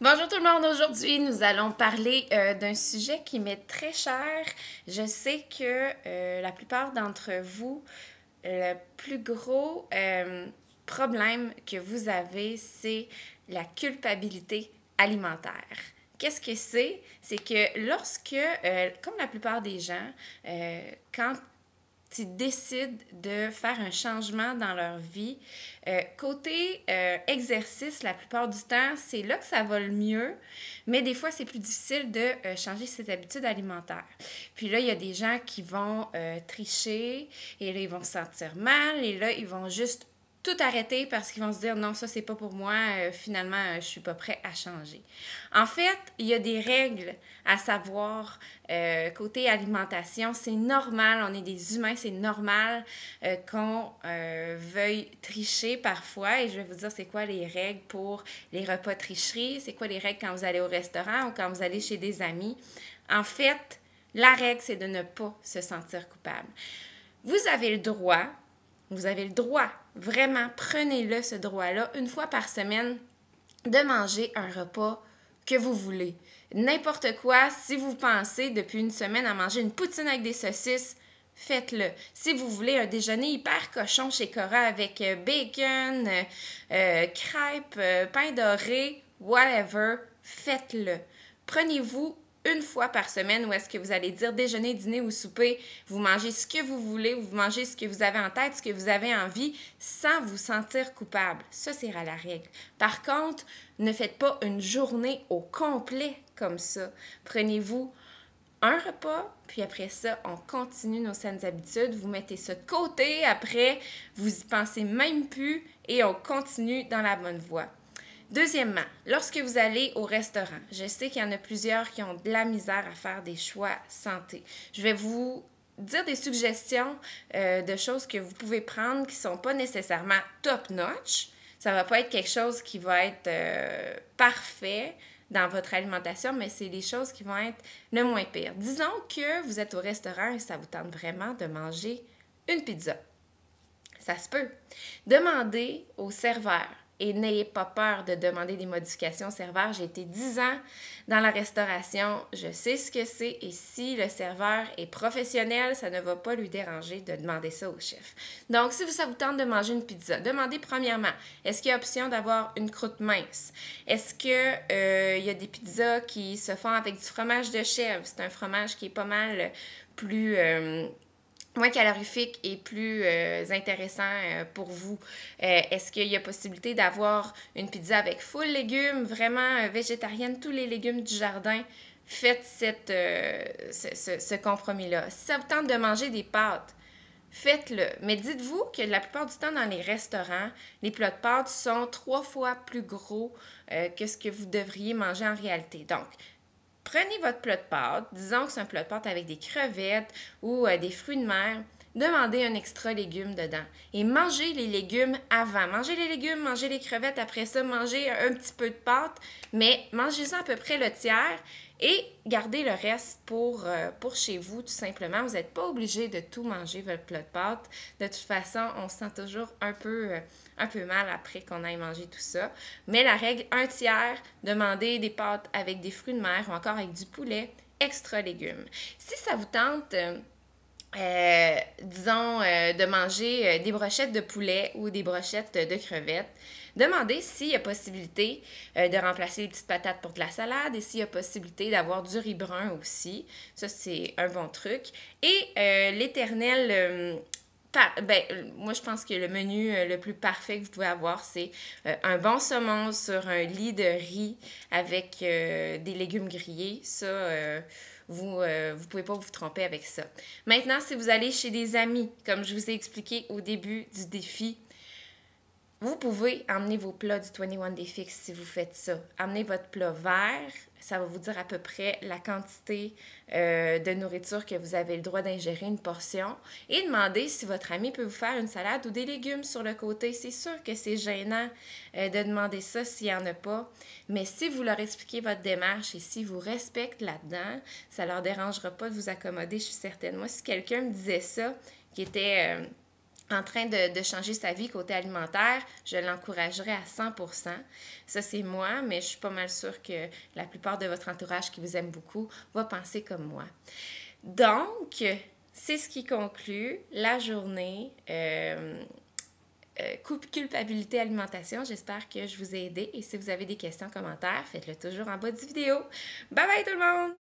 Bonjour tout le monde, aujourd'hui nous allons parler d'un sujet qui m'est très cher. Je sais que la plupart d'entre vous, le plus gros problème que vous avez, c'est la culpabilité alimentaire. Qu'est-ce que c'est? C'est que lorsque, comme la plupart des gens, quand ils décident de faire un changement dans leur vie. Côté exercice, la plupart du temps, c'est là que ça va le mieux, mais des fois, c'est plus difficile de changer ses habitudes alimentaires. Puis là, il y a des gens qui vont tricher, et là, ils vont se sentir mal, et là, ils vont juste tout arrêter parce qu'ils vont se dire non, ça c'est pas pour moi, finalement je suis pas prêt à changer. En fait, il y a des règles à savoir côté alimentation. C'est normal, on est des humains, c'est normal qu'on veuille tricher parfois. Et je vais vous dire c'est quoi les règles pour les repas tricheries, c'est quoi les règles quand vous allez au restaurant ou quand vous allez chez des amis. En fait, la règle c'est de ne pas se sentir coupable. Vous avez le droit, vraiment, prenez-le ce droit-là, une fois par semaine, de manger un repas que vous voulez. N'importe quoi, si vous pensez depuis une semaine à manger une poutine avec des saucisses, faites-le. Si vous voulez un déjeuner hyper cochon chez Cora avec bacon, crêpes, pain doré, whatever, faites-le. Prenez-vous une fois par semaine où est-ce que vous allez dire déjeuner, dîner ou souper, vous mangez ce que vous voulez, vous mangez ce que vous avez en tête, ce que vous avez envie, sans vous sentir coupable. Ça, c'est la règle. Par contre, ne faites pas une journée au complet comme ça. Prenez-vous un repas, puis après ça, on continue nos saines habitudes. Vous mettez ça de côté, après, vous y pensez même plus et on continue dans la bonne voie. Deuxièmement, lorsque vous allez au restaurant, je sais qu'il y en a plusieurs qui ont de la misère à faire des choix santé. Je vais vous dire des suggestions de choses que vous pouvez prendre qui ne sont pas nécessairement top-notch. Ça ne va pas être quelque chose qui va être parfait dans votre alimentation, mais c'est les choses qui vont être le moins pire. Disons que vous êtes au restaurant et ça vous tente vraiment de manger une pizza. Ça se peut. Demandez au serveur. Et n'ayez pas peur de demander des modifications au serveur. J'ai été 10 ans dans la restauration. Je sais ce que c'est. Et si le serveur est professionnel, ça ne va pas lui déranger de demander ça au chef. Donc, si ça vous tente de manger une pizza, demandez premièrement, est-ce qu'il y a option d'avoir une croûte mince? Est-ce qu'il y a des pizzas qui se font avec du fromage de chèvre? C'est un fromage qui est pas mal plus... moins calorifique et plus intéressant pour vous. Est-ce qu'il y a possibilité d'avoir une pizza avec full légumes, vraiment végétarienne, tous les légumes du jardin? Faites ce compromis-là. Si ça vous tente de manger des pâtes, faites-le. Mais dites-vous que la plupart du temps, dans les restaurants, les plats de pâtes sont 3 fois plus gros que ce que vous devriez manger en réalité. Donc, prenez votre plat de pâtes, disons que c'est un plat de pâtes avec des crevettes ou des fruits de mer, demandez un extra légume dedans et mangez les légumes avant. Mangez les légumes, mangez les crevettes, après ça, mangez un petit peu de pâtes, mais mangez-en à peu près le tiers et gardez le reste pour chez vous, tout simplement. Vous n'êtes pas obligé de tout manger, votre plat de pâtes. De toute façon, on se sent toujours un peu mal après qu'on aille manger tout ça. Mais la règle, un tiers, demandez des pâtes avec des fruits de mer ou encore avec du poulet, extra légumes. Si ça vous tente... de manger des brochettes de poulet ou des brochettes de crevettes, demandez s'il y a possibilité de remplacer les petites patates pour de la salade et s'il y a possibilité d'avoir du riz brun aussi. Ça, c'est un bon truc. Et l'éternel... moi, je pense que le menu le plus parfait que vous pouvez avoir, c'est un bon saumon sur un lit de riz avec des légumes grillés. Ça, vous ne pouvez pas vous tromper avec ça. Maintenant, si vous allez chez des amis, comme je vous ai expliqué au début du défi, vous pouvez emmener vos plats du 21 Day Fix si vous faites ça. Amenez votre plat vert, ça va vous dire à peu près la quantité de nourriture que vous avez le droit d'ingérer, une portion, et demandez si votre ami peut vous faire une salade ou des légumes sur le côté. C'est sûr que c'est gênant de demander ça s'il n'y en a pas, mais si vous leur expliquez votre démarche et s'ils vous respectent là-dedans, ça ne leur dérangera pas de vous accommoder, je suis certaine. Moi, si quelqu'un me disait ça, qui était... en train de changer sa vie côté alimentaire, je l'encouragerais à 100%. Ça, c'est moi, mais je suis pas mal sûre que la plupart de votre entourage qui vous aime beaucoup va penser comme moi. Donc, c'est ce qui conclut la journée culpabilité alimentation. J'espère que je vous ai aidé et si vous avez des questions, commentaires, faites-le toujours en bas de vidéo. Bye bye tout le monde!